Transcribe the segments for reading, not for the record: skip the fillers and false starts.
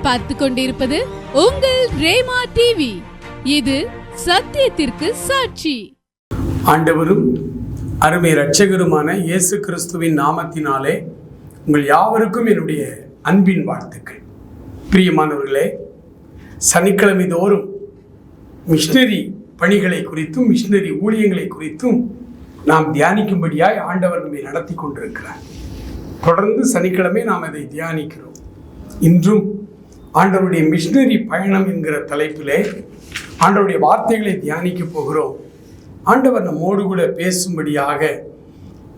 நீங்கள் பார்த்து கொண்டிருப்பது உங்கள் ரேமா டிவி. இது சத்தியத்திற்கு சாட்சி. ஆண்டவரும் அருமை இரட்சகருமான இயேசு கிறிஸ்துவின் நாமத்தினாலே உங்கள் யாவருக்கும் என்னுடைய அன்பின் வாழ்த்துக்கள். பிரியமானவர்களே, சனிக்கிழமை தோறும் மிஷனரி பணிகளை குறித்தும் மிஷனரி ஊழியங்களை குறித்தும் நாம் தியானிக்கும்படியாய் ஆண்டவர் நம்மை நடத்தி கொண்டிருக்கிறார். தொடர்ந்து சனிக்கிழமை நாம் அதை தியானிக்கிறோம். இன்றும் ஆண்டவருடைய மிஷனரி பயணம் என்கிற தலைப்பிலே ஆண்டவருடைய வார்த்தைகளை தியானிக்க போகிறோம். ஆண்டவர் நம்மோடு கூட பேசும்படியாக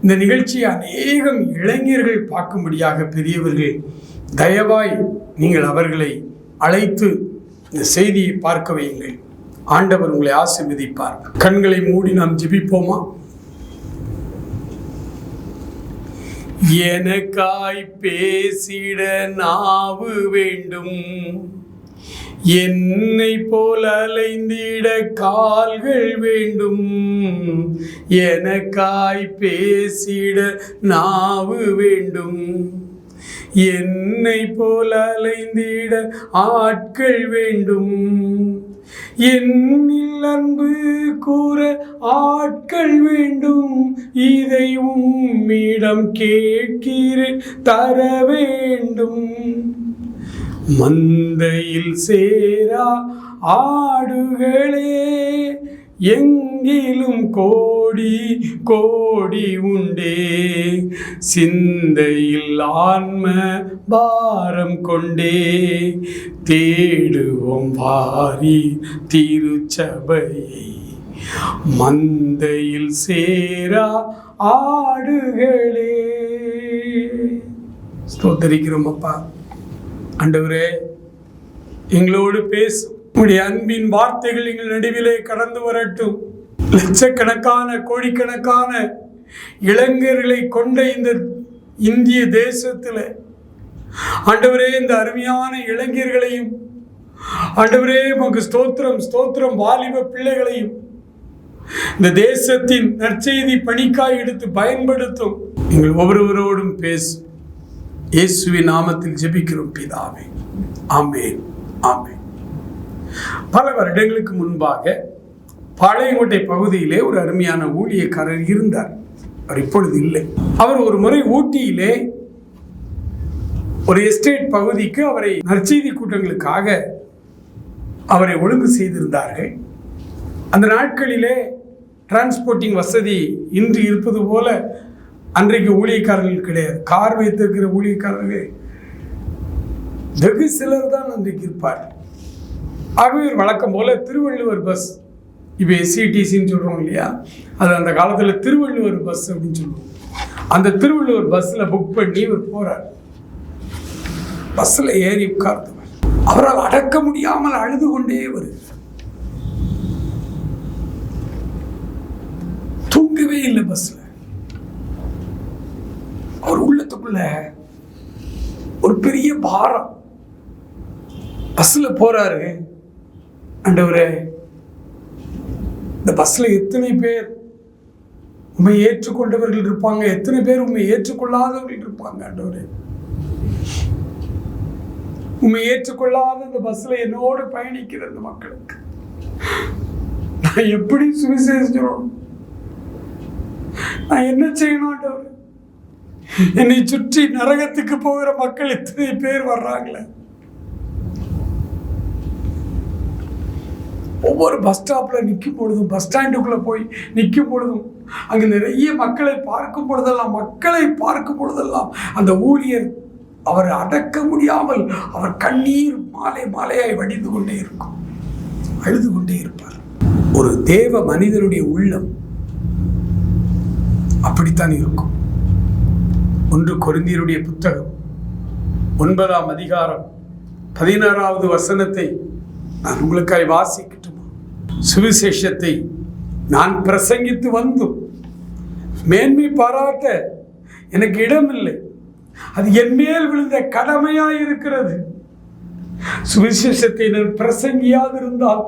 இந்த நிகழ்ச்சியை அநேகம் இளைஞர்கள் பார்க்கும்படியாக பெரியவர்கள் தயவாய் நீங்கள் அவர்களை அழைத்து இந்த செய்தியை பார்க்க வையுங்கள். ஆண்டவர் உங்களை ஆசீர்வதிப்பார். கண்களை மூடி நாம் ஜெபிப்போமா? எனக்காய் பேசிட நாவு வேண்டும், என்னை போல் அலைந்திட கால்கள் வேண்டும். எனக்காய் பேசிட நாவு வேண்டும், என்னை போல் அலைந்திட ஆட்கள் வேண்டும். என்னில் அன்பு கூற ஆட்கள் வேண்டும், இதை உம்மிடம் கேட்கிறேன் தர வேண்டும். மந்தையில் சேரா ஆடுகளே, எங்கிலும் கோடி கோடி உண்டே. சிந்தையில் ஆன்ம பாரம் கொண்டே, தேடுவோம் வாரி திருச்சபையை. மந்தையில் சேரா ஆடுகளே. ஸ்தோத்திரிக்கிறோம் அப்பா. ஆண்டவரே, எங்களோடு பேசும். உடைய அன்பின் வார்த்தைகள் எங்கள் நடுவிலே கடந்து வரட்டும். லட்சக்கணக்கான கோடிக்கணக்கான இளைஞர்களை கொண்ட இந்த இந்திய தேசத்தில் ஆண்டவரே, இந்த அருமையான இளைஞர்களையும் ஆண்டவரே உமக்கு ஸ்தோத்திரம் ஸ்தோத்திரம், வாலிப பிள்ளைகளையும் இந்த தேசத்தின் நற்செய்தி பணிக்காய் எடுத்து பயன்படுத்தும். எங்கள் ஒவ்வொருவரோடும் பேசும். இயேசுவின் நாமத்தில் ஜெபிக்கிறோம் பிதாவே, ஆமென், ஆமென். பல வருடங்களுக்கு முன்பாக பாளையங்கோட்டை பகுதியிலே ஒரு அருமையான ஊழியக்காரர் இருந்தார். அவர் இப்பொழுது இல்லை. அவர் ஒரு முறை ஊட்டியிலே ஒரு எஸ்டேட் பகுதிக்கு அவரை நற்செய்தி கூட்டங்களுக்காக அவரை ஒழுங்கு செய்திருந்தார்கள். அந்த நாட்களிலே டிரான்ஸ்போர்ட்டிங் வசதி இன்று இருப்பது போல அன்றைக்கு ஊழியக்காரர்கள் கிடையாது. கார் வைத்திருக்கிற ஊழியக்காரர்கள் வெகு சிலர் தான் அன்றைக்கு இருப்பார்கள். ஆகவே வழக்கம் போல திருவள்ளுவர் பஸ், இப்போ எஸ்சிடிசின்னு சொல்கிறோம் இல்லையா, அது அந்த காலத்தில் திருவள்ளுவர் பஸ் அப்படின்னு சொல்லுவோம். அந்த திருவள்ளுவர் பஸ்ஸில் புக் பண்ணி இவர் போகிறார். பஸ்ஸில் ஏறி உட்கார்ந்தவர் அவரால் அடக்க முடியாமல் அழுது கொண்டே வருகிறார். தூங்கவே இல்லை பஸ்ஸில். அவர் உள்ளத்துக்குள்ள ஒரு பெரிய பாரம். பஸ்ஸில் போறாரு. ஆண்டவரே, இந்த பஸ்ல எத்தனை பேர் உண்மை ஏற்றுக்கொண்டவர்கள் இருப்பாங்க, எத்தனை பேர் உண்மை ஏற்றுக்கொள்ளாதவர்கள் இருப்பாங்க. ஆண்டவரே, உண்மை ஏற்றுக்கொள்ளாத இந்த பஸ்ல என்னோடு பயணிக்கிற இந்த மக்களுக்கு நான் எப்படி சுவிசேஷம், நான் என்ன செய்யணும் ஆண்டவரே? என்னை சுற்றி நரகத்துக்கு போகிற மக்கள் எத்தனை பேர் வர்றாங்களே. ஒவ்வொரு பஸ் ஸ்டாப்பில் நிற்கும் பொழுதும், பஸ் ஸ்டாண்டுக்குள்ளே போய் நிற்கும் பொழுதும், அங்கே நிறைய மக்களை பார்க்கும் பொழுதெல்லாம் அந்த ஊழியர் அவர் அடக்க முடியாமல் அவர் கண்ணீர் மாலை மாலையாய் வடிந்து கொண்டே இருக்கும், அழுது கொண்டே இருப்பார். ஒரு தேவ மனிதனுடைய உள்ளம் அப்படித்தான் இருக்கும். 1 கொரிந்தியருடைய புத்தகம் 9ஆம் அதிகாரம் 16வது வசனத்தை நான் உங்களுக்காய் வாசிக்கட்டுமா? சுவிசேஷத்தை நான் பிரசங்கித்து வந்தும் மேன்மை பாராட்ட எனக்கு இடமில்லை, அது என் மேல் விழுந்த கடமையாய் இருக்கிறது. சுவிசேஷத்தை நான் பிரசங்கியாதிருந்தால்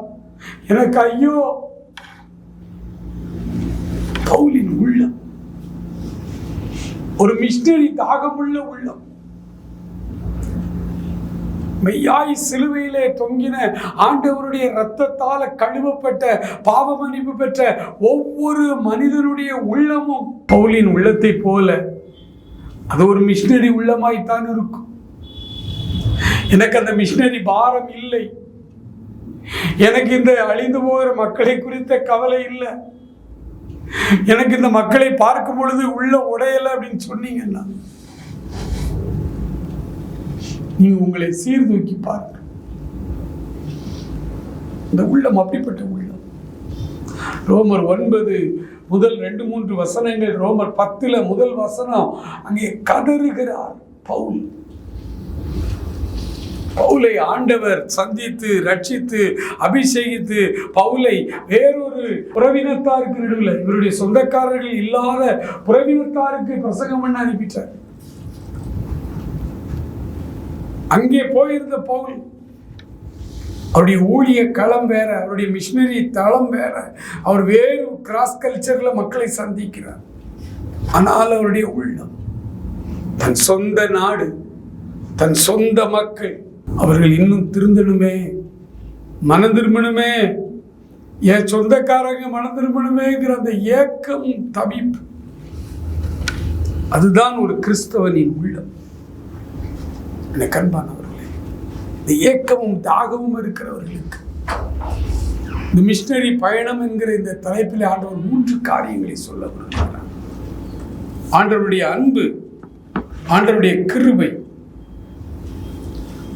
எனக்கு ஐயோ. பவுலின் உள்ளம் ஒரு மிஷனரி தாகமுள்ள உள்ளம். மெய்யாய் சிலுவையிலே தொங்கின ஆண்டவருடைய இரத்தத்தால கழுவப்பட்ட பாவ மன்னிப்பு பெற்ற ஒவ்வொரு மனிதனுடைய உள்ளமும் பவுலின் உள்ளத்தை போல அது ஒரு மிஷினரி உள்ளமாய்த்தான் இருக்கும். எனக்கு அந்த மிஷினரி பாரம் இல்லை. எனக்கு இந்த அழிந்து போகிற மக்களை குறித்த கவலை இல்லை. எனக்கு இந்த மக்களை பார்க்கும் பொழுது உள்ள உடையலை அப்படின்னு சொன்னீங்கன்னா நீங்க உங்களை சீர்தூக்கி பாருங்க. இந்த உள்ளம் அப்படிப்பட்ட உள்ளம். ரோமர் 9 முதல் 2-3 வசனங்கள், ரோமர் 10 முதல் வசனம், அங்கே கதறுகிறார் பவுல். பவுலை ஆண்டவர் சந்தித்து ரட்சித்து அபிஷேகித்து பவுலை வேறொரு புறவினத்தாருக்கு நடுவில், இவருடைய சொந்தக்காரர்கள் இல்லாத புறவினத்தாருக்கு பிரசங்கம் பண்ண அனுப்பிட்டார். அங்கே போயிருந்த பவுல் அவருடைய ஊழிய களம் வேற, அவருடைய மிஷினரி தளம் வேற. அவர் வேறு கிராஸ் கல்ச்சர்ல மக்களை சந்திக்கிறார். ஆனால் அவருடைய உள்ளம், தன் சொந்த நாடு, தன் சொந்த மக்கள், அவர்கள் இன்னும் திருந்தணுமே, மனம் திரும்பணுமே, என் சொந்தக்காரங்க மனம் திரும்பணுமேங்கிற அந்த ஏக்கம், தவிப்பு, அதுதான் ஒரு கிறிஸ்தவனின் உள்ளம். எனக்கு அன்பானவர்களே, இந்த ஏக்கமும் தாகமும் இருக்கிறவர்களுக்கு இந்த மிஷனரி பயணம் என்கிற இந்த தலைப்பில் ஆண்டவர் 3 காரியங்களை சொல்ல விரும்புகிறார். ஆண்டவருடைய அன்பு, ஆண்டவருடைய கிருபை,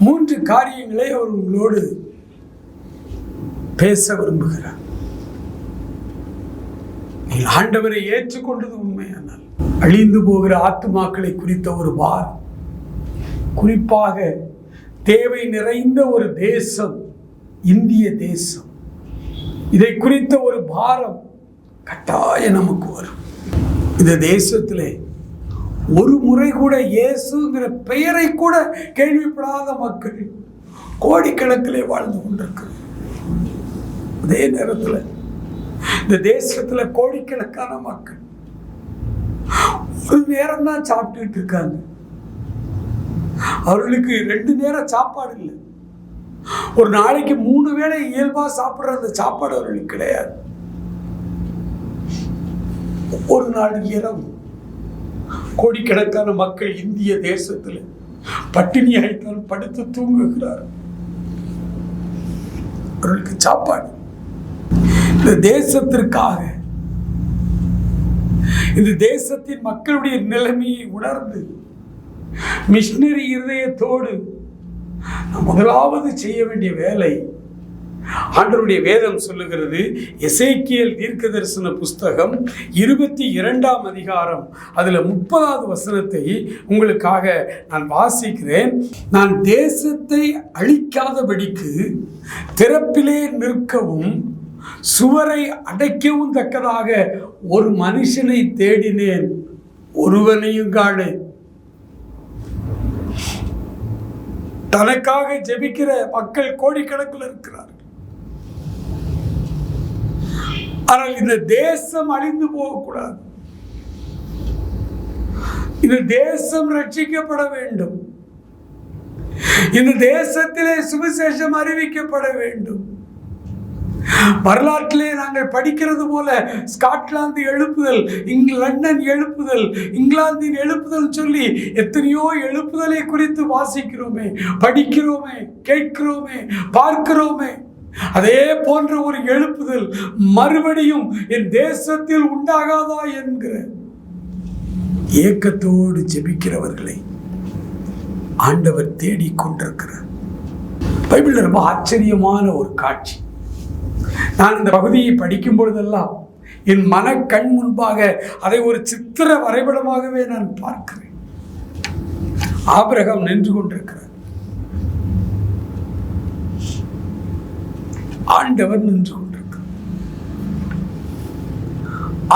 3 காரியங்களை அவர் உங்களோடு பேச விரும்புகிறார். நீங்கள் ஆண்டவரை ஏற்றுக்கொண்டது உண்மையானால் அழிந்து போகிற ஆத்துமாக்களை குறித்த ஒரு பாரம், குறிப்பாக தேவை நிறைந்த ஒரு தேசம் இந்திய தேசம், இதை குறித்த ஒரு பாரம் கட்டாயம் நமக்கு வரும். இந்த தேசத்திலே ஒரு முறை கூட இயேசுங்கிற பெயரை கூட கேள்விப்படாத மக்கள் கோடிக்கணக்கிலே வாழ்ந்து கொண்டிருக்கிறார். அதே நேரத்தில் இந்த தேசத்துல கோடிக்கணக்கான மக்கள் ஒரு நேரம் தான் சாப்பிட்டுட்டு இருக்காங்க. அவர்களுக்கு 2 நேரம் சாப்பாடு இல்லை. ஒரு நாளைக்கு 3 வேளை இயல்பா சாப்பிடுற அந்த சாப்பாடு அவர்களுக்கு கிடையாது. ஒரு நாள் இரவு கோடிக்கணக்கான மக்கள் இந்திய தேசத்தில் பட்டினியாய்த்தான் படுத்து தூங்குகிறார். அவர்களுக்கு சாப்பாடு. இந்த தேசத்திற்காக, இந்த தேசத்தின் மக்களுடைய நிலைமையை உணர்ந்து மிஷனரி இருதயத்தோடு முதலாவது செய்ய வேண்டிய வேலை, ஆண்டவருடைய வேதம் சொல்லுகிறது. எசேக்கியேல் தீர்க்கதரிசன புஸ்தகம் 22ஆம் அதிகாரம் அதுல 30வது வசனத்தை உங்களுக்காக நான் வாசிக்கிறேன். நான் தேசத்தை அழிக்காதபடிக்கு திறப்பிலே நிற்கவும் சுவரை அடைக்கவும் தக்கதாக ஒரு மனுஷனை தேடினேன், ஒருவனையும் காணேன். தனக்காக ஜெபிக்கிற மக்கள் கோடிக்கணக்கில் இருக்கிறார்கள். ஆனால் இந்த தேசம் அழிந்து போகக்கூடாது. இந்த தேசம் ரட்சிக்கப்பட வேண்டும். இந்த தேசத்திலே சுவிசேஷம் அறிவிக்கப்பட வேண்டும். வரலாற்றிலே நாங்கள் படிக்கிறது போல ஸ்காட்லாந்து எழுப்புதல், லண்டன் எழுப்புதல், இங்கிலாந்தின் எழுப்புதல் சொல்லி எத்தனையோ எழுப்புதலை குறித்து வாசிக்கிறோமே, படிக்கிறோமே, கேட்கிறோமே, பார்க்கிறோமே. அதே போன்ற ஒரு எழுப்புதல் மறுபடியும் என் தேசத்தில் உண்டாகாதா என்கிற ஏக்கத்தோடு ஜெபிக்கிறவர்களை ஆண்டவர் தேடிக்கொண்டிருக்கிறார். பைபிள்ல ரொம்ப ஆச்சரியமான ஒரு காட்சி. நான் இந்த பகுதியை படிக்கும் பொழுதெல்லாம் என் மன கண் முன்பாக அதை ஒரு சித்திர வரைபடமாகவே நான் பார்க்கிறேன். ஆபிரகாம் நின்று கொண்டிருக்கிறார். ஆண்டவர் நின்று கொண்டிருக்கிறார்.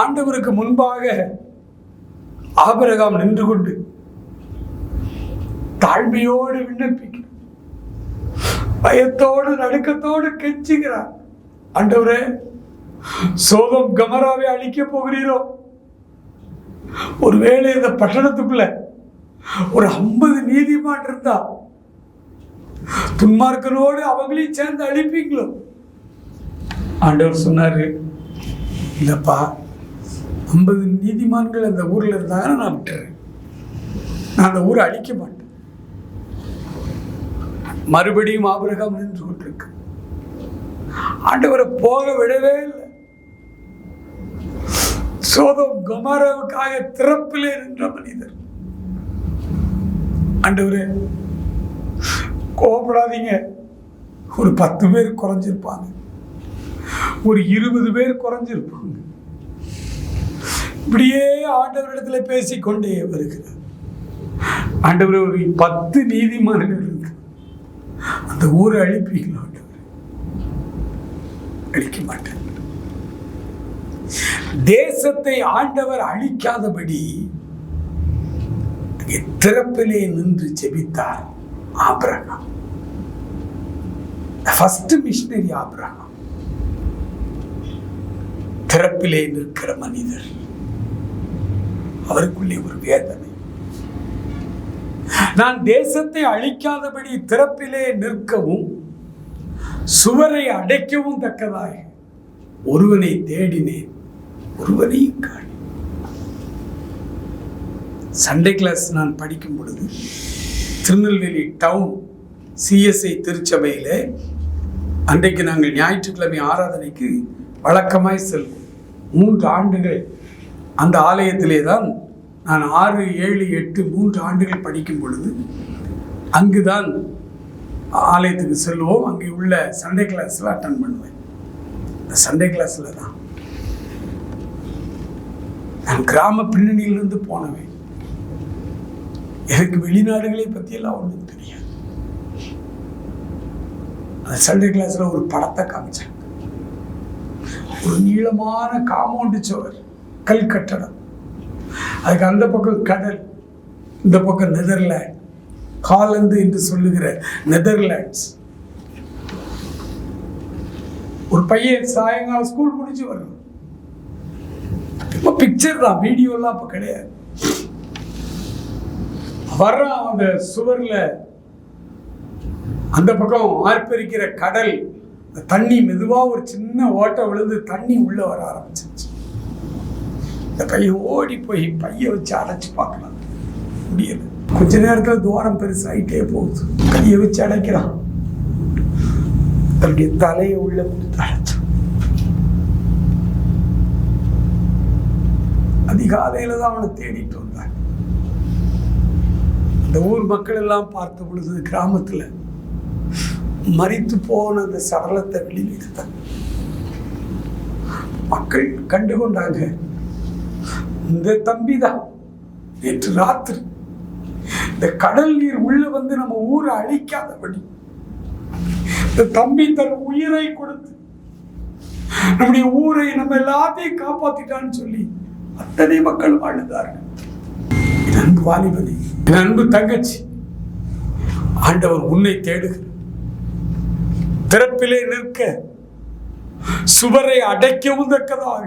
ஆண்டவருக்கு முன்பாக ஆபிரகாம் நின்று கொண்டு தாழ்மையோடு விண்ணப்பிக்கிறார். பயத்தோடு நடுக்கத்தோடு கெஞ்சுகிறார். ஆண்டவரே, சோதோம் கமராவை அழிக்க போகிறீரோ? ஒருவேளை இந்த பட்டணத்துக்குள்ள ஒரு 50 நீதிமான் இருந்தா துன்மார்க்கனோடு அவங்களையும் சேர்ந்து அழிப்பீங்களோ? ஆண்டவர் சொன்னாரு, இல்லப்பா, 50 நீதிமான்கள் அந்த ஊர்ல இருந்தாங்கன்னா நான் விட்டுறேன், நான் அந்த ஊரை அழிக்க மாட்டேன். மறுபடியும் ஆபிரகாம் நின்று கொண்டிருக்கு. ஆண்டவரை போக விடவே இல்லை. சோதோம் கொமோராவுக்காக திறப்பிலே நின்ற மனிதர். ஆண்டவரே கோபப்படாதீங்க, ஒரு 10 பேர் குறைஞ்சிருப்பாங்க, ஒரு 20 பேர் குறைஞ்சிருப்பாங்க. இப்படியே ஆண்டவரிடத்துல பேசிக்கொண்டே வருகிறார். ஆண்டவரே, ஒரு 10 நீதிமான்கள் இருக்கு, அந்த ஊரை அழிப்பீங்களா? ஆண்டவர் அழிக்க மாட்டேன். தேசத்தை ஆண்டவர் அழிக்காதபடி திறப்பிலே நின்று ஜெபித்தார் ஆபிரகாம். First missionary Abraham. திறப்பிலே நிற்கிற மனிதர். அவருக்குள்ளே ஒரு வேதனை. நான் தேசத்தை அழிக்காதபடி திறப்பிலே நிற்கவும் சுவரை அடைக்கவும் தக்கதாக ஒருவனை தேடினேன், ஒருவனையும் காணேன். சண்டே கிளாஸ் நான் படிக்கும் பொழுது திருநெல்வேலி டவுன் CSI திருச்சபையில் அன்றைக்கு நாங்கள் ஞாயிற்றுக்கிழமை ஆராதனைக்கு வழக்கமாய் செல்வோம். 3 ஆண்டுகள் அந்த ஆலயத்திலே தான் நான் 6, 7, 8 3 ஆண்டுகள் படிக்கும் பொழுது அங்குதான் ஆலயத்துக்கு செல்வோம். அங்கே உள்ள சண்டே கிளாஸில் அட்டன் பண்ணுவேன். இந்த சண்டே கிளாஸில் தான் நான் கிராம பின்னணியிலிருந்து போனவேன். எனக்கு வெளிநாடுகளை பற்றியெல்லாம் ஒன்றும் தெரியாது. அந்த சண்டே கிளாஸில் ஒரு படத்தை காமிச்சாங்க. ஒரு நீளமான காம்பவுண்டு சுவர், கல் கட்டடம், அதுக்கு அந்த பக்கம் கடல், இந்த பக்கம் நெதர்லாந்து, ஹாலந்து என்று சொல்லுகிற நெதர்லாண்ட்ஸ். ஒரு பையன் சாயங்காலம் ஸ்கூல் முடிச்சு வரணும். பிக்சர் தான், வீடியோலாம் அப்ப கிடையாது. வர்றான் அந்த சுவர்ல, அந்த பக்கம் ஆர்ப்பரிக்கிற கடல், தண்ணி மெதுவா ஒரு சின்ன ஓட்டை விழுந்து தண்ணி உள்ள வர ஆரம்பிச்சிருச்சு. இந்த பையன் ஓடி போய் பைய வச்சு அடைச்சு பார்க்கலாம், முடியல. கொஞ்ச நேரத்துல துவாரம் பெருசாயிட்டே போகுது. கையை வச்சு அடைக்கிறான், தன்னுடைய தலையை உள்ள கொடுத்து அடைச்சான். அதிகாலையில தான் அவனை தேடிட்டு வந்தாங்க. அந்த ஊர் மக்கள் எல்லாம் பார்த்த பொழுது கிராமத்துல மரித்து போன அந்த சடலத்தை வெளியில் எடுத்தாங்க. மக்கள் கண்டுகொண்டாங்க, இந்த தம்பி தான் நேற்று ராத்திரி இந்த கடல் நீர் உள்ள வந்து நம்ம ஊரை அழிக்காதபடி இந்த தம்பி தன் உயிரை கொடுத்து நம்முடைய ஊரை நம்ம எல்லாத்தையும் காப்பாத்திட்டான்னு சொல்லி அத்தனை மக்கள் வாழ்ந்தார்கள். என் அன்பு வாலிபனே, என் அன்பு தங்கச்சி, ஆண்டவர் உன்னை தேடுகிறார். திறப்பிலே நிற்க, சுவரை அடைக்கவும் தக்கதாக,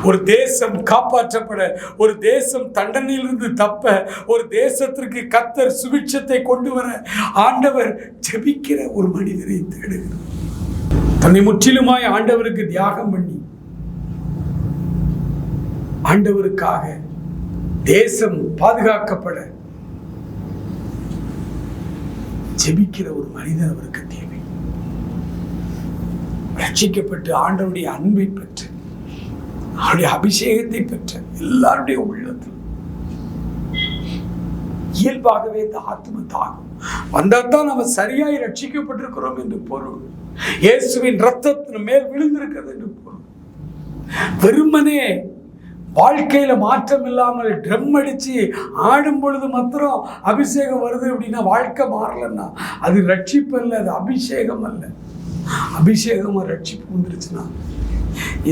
ஒரு தேசம் காப்பாற்றப்பட, ஒரு தேசம் தண்டனையிலிருந்து தப்ப, ஒரு தேசத்திற்கு கர்த்தர் சுபிட்சத்தை கொண்டு வர ஆண்டவர் ஜெபிக்கிற ஒரு மனிதரை தேடுகிறார். தன்னை முற்றிலுமாய் ஆண்டவருக்கு தியாகம் பண்ணி ஆண்டவருக்காக தேசம் பாதுகாக்கப்பட ஜெபிக்கிற ஒரு மனிதன் அவருக்கு தேவை. ரட்சிக்கப்பட்டு ஆண்டவருடைய அன்பை பெற்று அவருடைய அபிஷேகத்தை பெற்ற எல்லாருடைய உள்ளத்தில் இயல்பாகவே இந்த ஆத்ம தாகம் வந்தால்தான் நம்ம சரியாய் ரட்சிக்கப்பட்டிருக்கிறோம் என்று பொருள். இயேசுவின் ரத்தத்தின் மேல் விழுந்திருக்கிறது என்று பொருள். வெறுமனே வாழ்க்கையில மாற்றம் இல்லாமல் ட்ரம் அடிச்சு ஆடும் பொழுது மாத்திரம் அபிஷேகம் வருது அப்படின்னா வாழ்க்கை மாறலன்னா அது ரட்சிப்பு அல்ல, அது அபிஷேகம் அல்ல. அபிஷேகமா ரட்சிப்பு வந்துருச்சுன்னா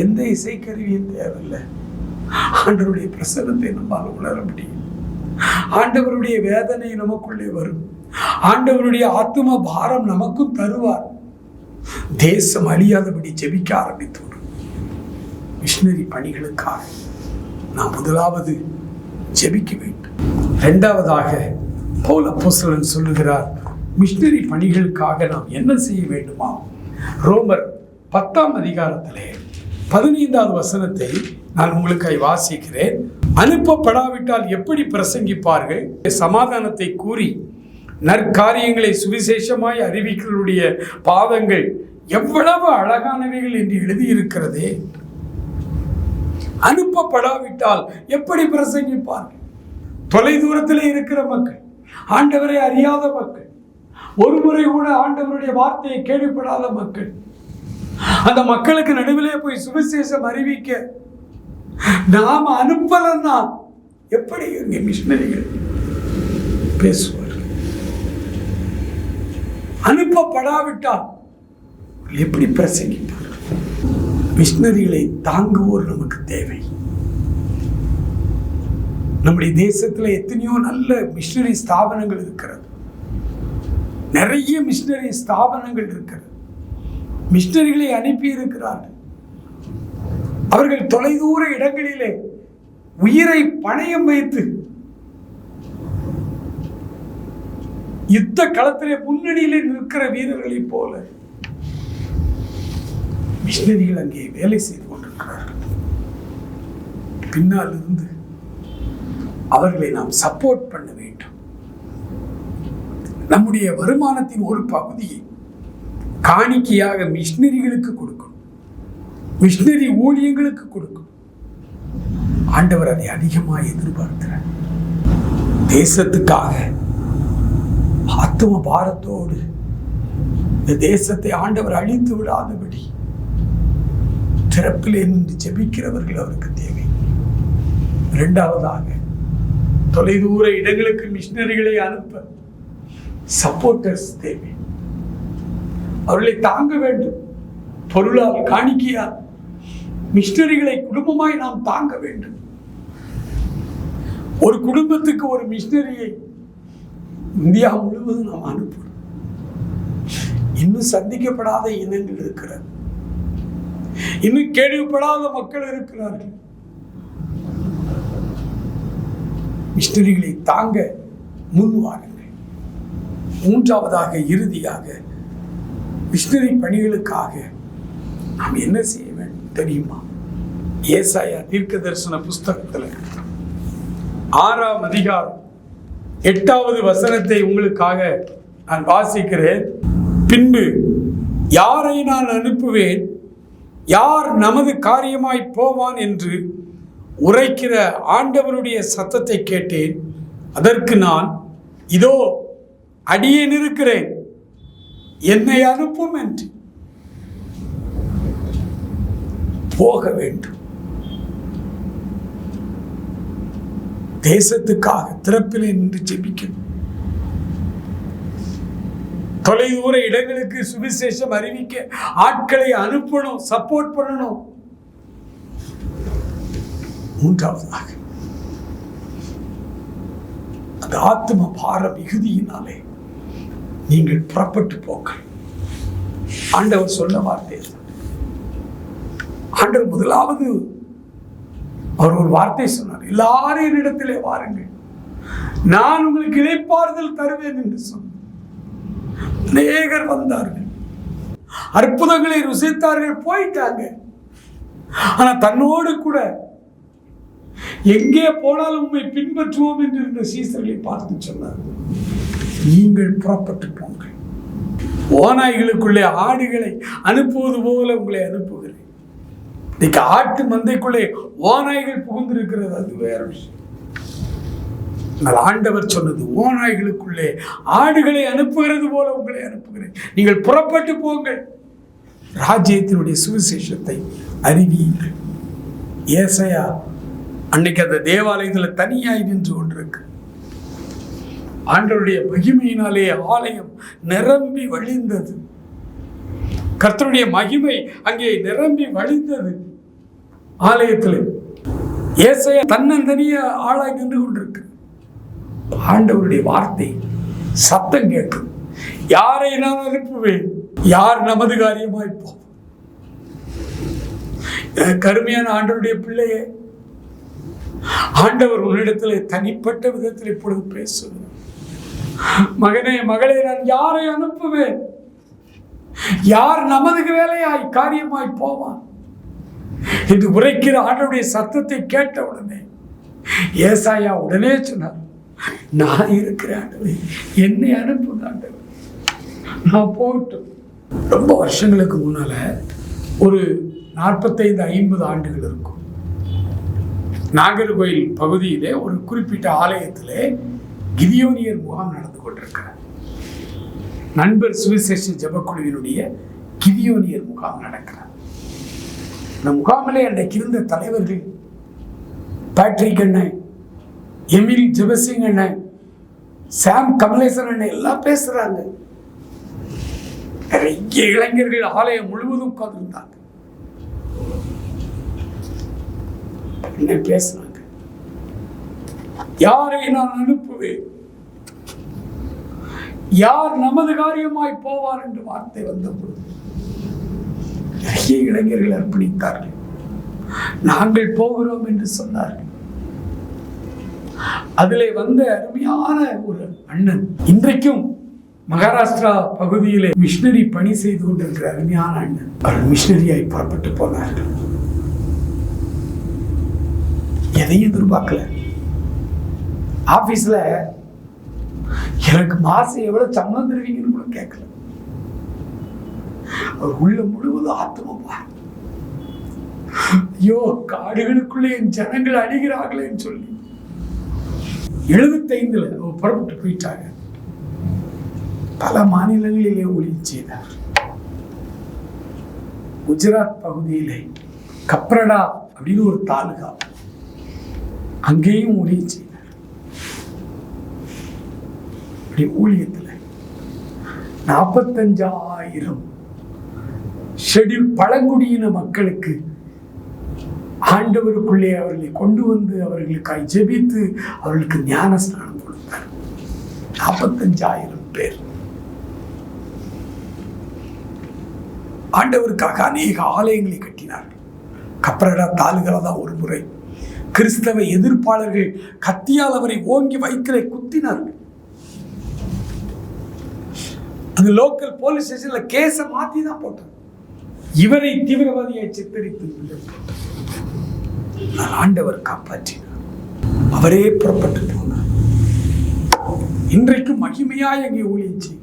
எந்த இசைக்கருவியும் தேவையில்லை. ஆண்டவருடைய பிரசன்னத்தை நம்மால் உணர முடியும். ஆண்டவருடைய வேதனை நமக்குள்ளே வரும். ஆண்டவருடைய ஆத்தும பாரம் நமக்கும் தருவார். தேசம் அழியாதபடி ஜெபிக்க ஆரம்பித்து மிஷனரி பணிகளுக்காக நாம் முதலாவது ஜெபிக்க வேண்டும். இரண்டாவதாக பவுல் அப்போஸ்தலன் சொல்லுகிறார், மிஷனரி பணிகளுக்காக நாம் என்ன செய்ய வேண்டுமா? ரோமர் 10ஆம் அதிகாரத்திலே 15வது வசனத்தை நான் உங்களுக்காய் வாசிக்கிறேன். அனுப்பப்படாவிட்டால் எப்படி பிரசங்கிப்பார்கள்? சமாதானத்தை கூறி நற்காரியங்களை சுவிசேஷமாய் அறிவிக்கிறவருடைய பாதங்கள் எவ்வளவு அழகானவைகள் என்று எழுதியிருக்கிறதே. அனுப்பப்படாவிட்டால் எப்படி பிரசங்கிப்பார்கள்? தொலை தூரத்தில் இருக்கிற மக்கள், ஆண்டவரை அறியாத மக்கள், ஒரு முறை கூட ஆண்டவருடைய வார்த்தையை கேள்விப்படாத மக்கள், அந்த மக்களுக்கு நடுவிலே போய் சுவிசேஷம் அறிவிக்க நாம் அனுப்பலன்னா எப்படி இங்கே மிஷனரிகள் பேசுவார்கள்? அனுப்பப்படாவிட்டால் எப்படி பிரசங்கிப்பார்கள்? மிஷனரிகளை தாங்குவோர் நமக்கு தேவை. நம்முடைய தேசத்தில் எத்தனையோ நல்ல மிஷனரி ஸ்தாபனங்கள் இருக்கிறது. நிறைய மிஷனரி ஸ்தாபனங்கள் இருக்கிறது. மிஷனரிகளை அனுப்பி இருக்கிறார்கள். அவர்கள் தொலைதூர இடங்களிலே உயிரை பணயம் வைத்து யுத்த களத்திலே முன்னணியிலே நிற்கிற வீரர்களைப் போல மிஷனரிகள் அங்கே வேலை செய்து கொண்டிருக்கிறார்கள். பின்னால் இருந்து அவர்களை நாம் சப்போர்ட் பண்ண வேண்டும். நம்முடைய வருமானத்தின் ஒரு பகுதியை காணிக்கையாக மிஷனரிகளுக்கு கொடுக்கணும், மிஷனரி ஊழியங்களுக்கு கொடுக்கணும். ஆண்டவர் அதை அதிகமாக எதிர்பார்க்கிறார். தேசத்துக்காக ஆத்தும பாரத்தோடு இந்த தேசத்தை ஆண்டவர் அழித்து விடாதபடி திறப்பிலே நின்று ஜெபிக்கிறவர்கள் அவருக்கு தேவை. இரண்டாவதாக, தொலைதூர இடங்களுக்கு மிஷனரிகளை அனுப்ப சப்போர்ட்டர்ஸ் தேவை. அவர்களை தாங்க வேண்டும். பொருளால், காணிக்கையால் மிஷனரிகளை குடும்பமாய் நாம் தாங்க வேண்டும். ஒரு குடும்பத்துக்கு ஒரு மிஷனரியை இந்தியா முழுவதும் நாம் அனுப்பணும். இன்னும் சந்திக்கப்படாத இனங்கள் இருக்கிறது, இன்னும் கேள்விப்படாத மக்கள் இருக்கிறார்கள். மிஷனரிகளை தாங்க முன் வாருங்கள். மூன்றாவதாக, இறுதியாக, மிஷனரி பணிகளுக்காக நாம் என்ன செய்ய வேண்டும் தெரியுமா? ஏசாயா தீர்க்க தரிசன புஸ்தகத்தில் 6ஆம் அதிகாரம் 8வது வசனத்தை உங்களுக்காக நான் வாசிக்கிறேன். பின்பு யாரை நான் அனுப்புவேன், யார் நமது காரியமாய் போவான் என்று உரைக்கிற ஆண்டவருடைய சத்தத்தை கேட்டேன். அதற்கு நான், இதோ அடியேன் இருக்கிறேன், என்னை அனுப்பும் என்று. போக வேண்டும். தேசத்துக்காக திறப்பிலே நின்று ஜெபிக்கணும். தொலைதூர இடங்களுக்கு சுவிசேஷம் அறிவிக்க ஆட்களை அனுப்பணும், சப்போர்ட் பண்ணணும். மூன்றாவதாக, அந்த ஆத்ம பார மிகுதியினாலே நீங்கள் புறப்பட்டு போங்கள். ஆண்டவர் சொன்ன வார்த்தை. ஆண்டவர் முதலாவது அவர் ஒரு வார்த்தை சொன்னார், எல்லாரும் என்னிடத்திலே வாருங்கள், நான் உங்களுக்கு இளைப்பாறுதல் தருவேன் என்று சொன்னார். அநேகர் வந்தார்கள், அற்புதங்களை ருசித்தார்கள், போயிட்டாங்க. ஆனா தன்னோடு கூட எங்கே போனாலும் உண்மை பின்பற்றுவோம் என்று இருந்த சீசர்களை பார்த்து சொன்னார், நீங்கள் புறப்பட்டு போங்கள். ஓநாய்களுக்குள்ளே ஆடுகளை அனுப்புவது போல உங்களை அனுப்புகிறேன். இன்னைக்கு ஆட்டு மந்தைக்குள்ளே ஓநாய்கள் புகுந்திருக்கிறது, அது வேற விஷயம். ஆண்டவர் சொன்னது, ஓநாய்களுக்குள்ளே ஆடுகளை அனுப்புகிறது போல உங்களை அனுப்புகிறேன், நீங்கள் புறப்பட்டு போங்கள், ராஜ்யத்தினுடைய சுவிசேஷத்தை அறிவியுங்கள். ஏசாயா அன்னைக்கு அந்த தேவாலயத்தில் தனியாய் நின்று கொண்டிருக்கு. ஆண்டவருடைய மகிமையினாலே ஆலயம் நிரம்பி வழிந்தது. கர்த்தருடைய மகிமை அங்கே நிரம்பி வழிந்தது ஆலயத்தில். ஏசாயா தன்னந்தனியா ஆளாய் நின்று கொண்டிருக்கு. ஆண்டவருடைய வார்த்தை சத்தம் கேட்கும், யாரை நான் அனுப்புவேன், யார் நமது காரியமாய் போ. கருமையான ஆண்டவருடைய பிள்ளையே, ஆண்டவர் உன்னிடத்தில் தனிப்பட்ட விதத்தில் இப்பொழுது பேசுகிறார். மகனே மகளே, நான் யாரை அனுப்புவேன்? யார் நமது வேலையாய் காரியமாய் போவான் என்று உரைக்கிற ஆண்டவருடைய சத்தத்தை கேட்ட உடனே ஏசாயா உடனே சொன்னார், நான் இருக்கிறேன் ஆண்டவரே, என்னை அனுப்புங்க ஆண்டவரே, நான் போகட்டும். ரொம்ப வருஷங்களுக்கு முன்னால ஒரு 45-50 ஆண்டுகள் இருக்கும், நாகர்கோயில் பகுதியிலே ஒரு குறிப்பிட்ட ஆலயத்திலே கிதியோனியர் முகாம் நடந்து கொண்டிருக்கிறார். நண்பர் சுவிசேஷ ஜெபக்குழுவினுடைய கிதியோனியர் முகாம் நடக்கிறார். இந்த முகாமிலே அன்றைக்கு இருந்த தலைவர்கள் பேட்ரிக் அண்ணன், எமில் ஜெபசிங் அண்ணன், சாம் கமலேசன் அண்ணன் எல்லாம் பேசுறாங்க. நிறைய இளைஞர்கள் ஆலயம் முழுவதும் உட்கார்ந்துருந்தாங்க. என்ன பேசுறாங்க? யாரை நான் அனுப்புவேன்? யார் நமது காரியமாய் போவார் என்று வார்த்தை வந்தபோது நிறைய இளைஞர்கள் அர்ப்பணித்தார்கள். நாங்கள் போகிறோம் என்று சொன்னார்கள். அதிலே வந்த அருமையான ஒரு அண்ணன் இன்றைக்கும் மகாராஷ்டிரா பகுதியிலே மிஷனரி பணி செய்து கொண்டிருக்கிற அருமையான அண்ணன். அவர் மிஷனரியாய் புறப்பட்டு போனார்கள். எதையும் எதிர்பார்க்கல. ஆபீஸ்ல எனக்கு மாசம் எவ்வளவு சம்பளம் தருவீங்கன்னு கூட கேட்கல. அவர் உள்ள முழுவதும் ஆத்மப்பா, ஐயோ காடுகளுக்குள்ளே என் ஜனங்கள் அழிகிறார்களேன்னு சொல்லி 75 புறப்பட்டு போயிட்டாங்க. பல மாநிலங்களிலே ஊழியம் செய்தார். குஜராத் பகுதியிலே கப்ரடா அப்படின்னு ஒரு தாலுகா, அங்கேயும் ஊழியம் செய்தார். ஊழியத்தில் 45,000 ஷெட்யூல் பழங்குடியின மக்களுக்கு ஆண்டவருக்குள்ளே அவர்களை கொண்டு வந்து அவர்களுக்காய் ஜெபித்து அவர்களுக்கு ஞான ஸ்நானம் கொடுத்தார். 45,000 பேர் ஆண்டவருக்காக அநேக ஆலயங்களை கட்டினார்கள். கப்ரடா தாலுகால தான் ஒரு முறை கிறிஸ்தவ எதிர்ப்பாளர்கள் கத்தியால் அவரை ஓங்கி வயிற்றிலே குத்தினார்கள். அந்த லோக்கல் போலீஸ் ஸ்டேஷன்ல கேஸை மாத்தி தான் போட்டார். இவரை தீவிரவாதியை சித்தரித்து ஆண்டவர் காப்பாற்றினார். அவரே புறப்பட்டு போனார். இன்றைக்கும் மகிமையாய் அங்கே ஊழியம் செய்ய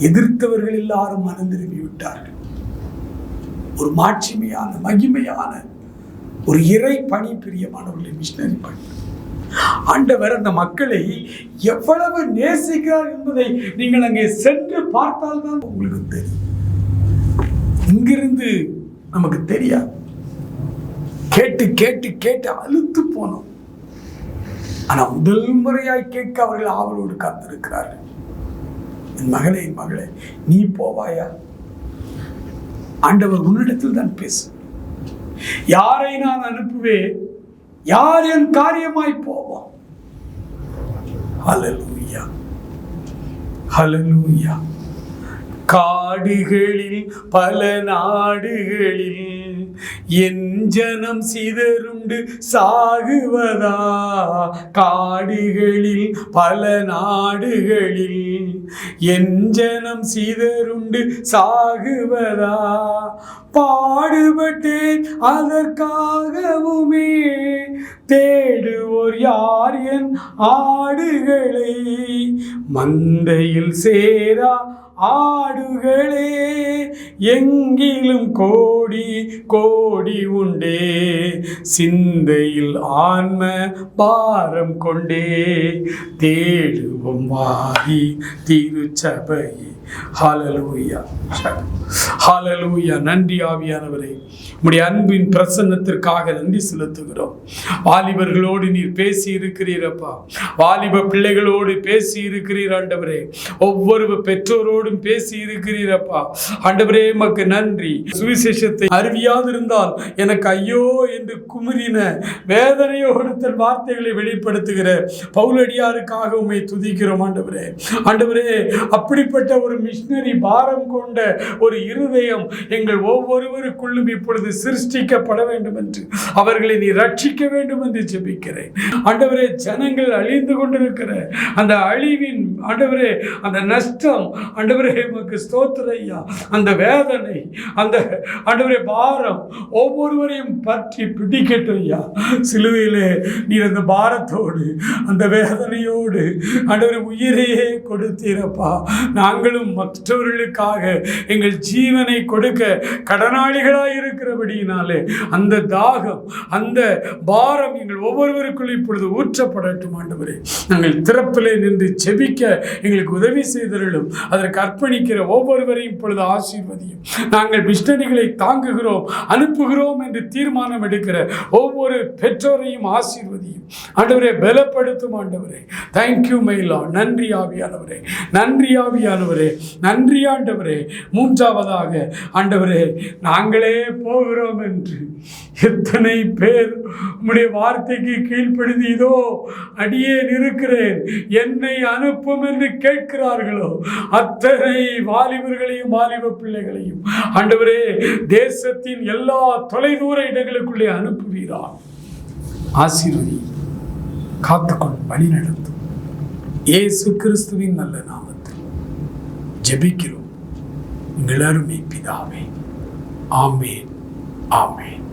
எதிர்த்தவர்கள் எல்லாரும் மனம் திரும்பி விட்டார்கள். ஒரு மாட்சிமையான மகிமையான ஒரு இறை பணி, பிரியமானவர்களை மிஷனரி பணி. ஆண்டவர் அந்த மக்களை எவ்வளவு நேசிக்கிறார் என்பதை நீங்கள் அங்கே சென்று பார்த்தால்தான் உங்களுக்கு தெரியும். இங்கிருந்து நமக்கு தெரியாது. கேட்டு கேட்டு கேட்டு அழுத்து போனோம். ஆனா முதல் முறையாய் கேட்க அவர்கள் ஆவலோடு காத்திருக்கிறார்கள். என் மகளே, என் மகளே, நீ போவாயா? ஆண்டவர் உன்னிடத்தில் தான் பேசு. யாரை நான் அனுப்புவேன்? யார் என் காரியமாய் போவான்? ஹல்லேலூயா, ஹல்லேலூயா. காடுகளில் பல நாடுகளில் என் ஜனம் சிதறுண்டு சாகுவதா? காடுகளில் பல நாடுகளில் என் ஜனம் சிதறுண்டு சாகுவதா? பாடுபட்டேன் அதற்காகவுமே, தேடுவோர் யார் என் ஆடுகளை? மந்தையில் சேரா ஆடுகளே, எங்கிலும் கோடி கோடி உண்டே, சிந்தையில் ஆன்ம பாரம் கொண்டே, தேடுவோம் வாரி திருச்சபையே. ஹல்லேலூயா, ஹல்லேலூயா. நன்றி ஆவியானவரே, உம்முடைய அன்பின் பிரசன்னத்திற்காக நன்றி செலுத்துகிறோம். வாலிபர்களோடு நீர் பேசி இருக்கிறீரப்பா. வாலிப பிள்ளைகளோடு பேசி இருக்கிறீர் ஆண்டவரே. ஒவ்வொரு பெற்றோரோடும் பேசி இருக்கிறீரப்பா ஆண்டவரே. மக்கு நன்றி. சுவிசேஷத்தை அறிவியாதிருந்தால் எனக்கு ஐயோ என்று குமுறின வேதனையோடு தன் வார்த்தைகளை வெளிப்படுத்துகிற பவுலடியாருக்காக உம்மை துதிக்கிறோம் ஆண்டவரே. ஆண்டவரே, அப்படிப்பட்ட ஒரு மிஷனரி பாரம் கொண்ட ஒரு இருதயம் எங்கள் ஒவ்வொருவருக்குள்ளும் இப்பொழுது சிருஷ்டிக்கப்பட வேண்டும் என்று, அவர்களை நீ ரட்சிக்க வேண்டும் என்று ஜெபிக்கிறேன். ஆண்டவரே, ஜனங்கள் அழிந்து கொண்டிருக்கிற அந்த அழிவின் ஆண்டவரே, அந்த நஷ்டம் ஆண்டவரே, உமக்கு ஸ்தோத்திரம் ஐயா. அந்த வேதனை, அந்த ஆண்டவரே பாரம் ஒவ்வொருவரையும் பற்றி பிடிக்கட்டும் ஐயா. சிலுவையிலே நீர் அந்த பாரத்தோடு அந்த வேதனையோடு ஆண்டவரே உயிரையே கொடுத்தீரப்பா. நாங்களும் மற்றவர்களுக்காக எங்கள் ஜீவனை கொடுக்க கடனாளிகளாய் இருக்கிறபடியினாலே அந்த தாகம், அந்த பாரம் எங்கள் ஒவ்வொருவருக்குள் இப்பொழுது ஊற்றப்படட்டும் ஆண்டவரே. நாங்கள் திறப்பிலே நின்று செபிக்க எங்களுக்கு உதவி செய்தருளும். அதற்கு அர்ப்பணிக்கிற ஒவ்வொருவரையும் இப்பொழுது ஆசீர்வதியும். நாங்கள் மிஷனரிகளை தாங்குகிறோம், அனுப்புகிறோம் என்று தீர்மானம் எடுக்கிற ஒவ்வொரு பெற்றோரையும் ஆசீர்வதியும் ஆண்டவரே. பலப்படுத்தும் ஆண்டவரே. Thank you my Lord. நன்றி ஆவியானவரே, நன்றி ஆவியானவரே, நன்றி ஆண்டவரே. மூன்றாவதாக ஆண்டவரே, நாங்களே போகிறோம் என்று எத்தனை பேர் உம்முடைய வார்த்தைக்கு கீழ்ப்படிந்து இதோ அடியேன் இருக்கிறேன் என்னை அனுப்பும் என்று கேட்கிறார்களோ அத்தனை வாலிபர்களையும் வாலிப பிள்ளைகளையும் ஆண்டவரே தேசத்தின் எல்லா தொலைதூர இடங்களுக்குள்ளே அனுப்புவீரா. ஆசீர்வதி, காத்துக்கொண்டு வழி நடத்தும். இயேசு கிறிஸ்துவின் நல்ல நாமத்தில் ஜெபிக்கிறோம் எங்கள் அருமை பிதாவே. ஆமென், ஆமென்.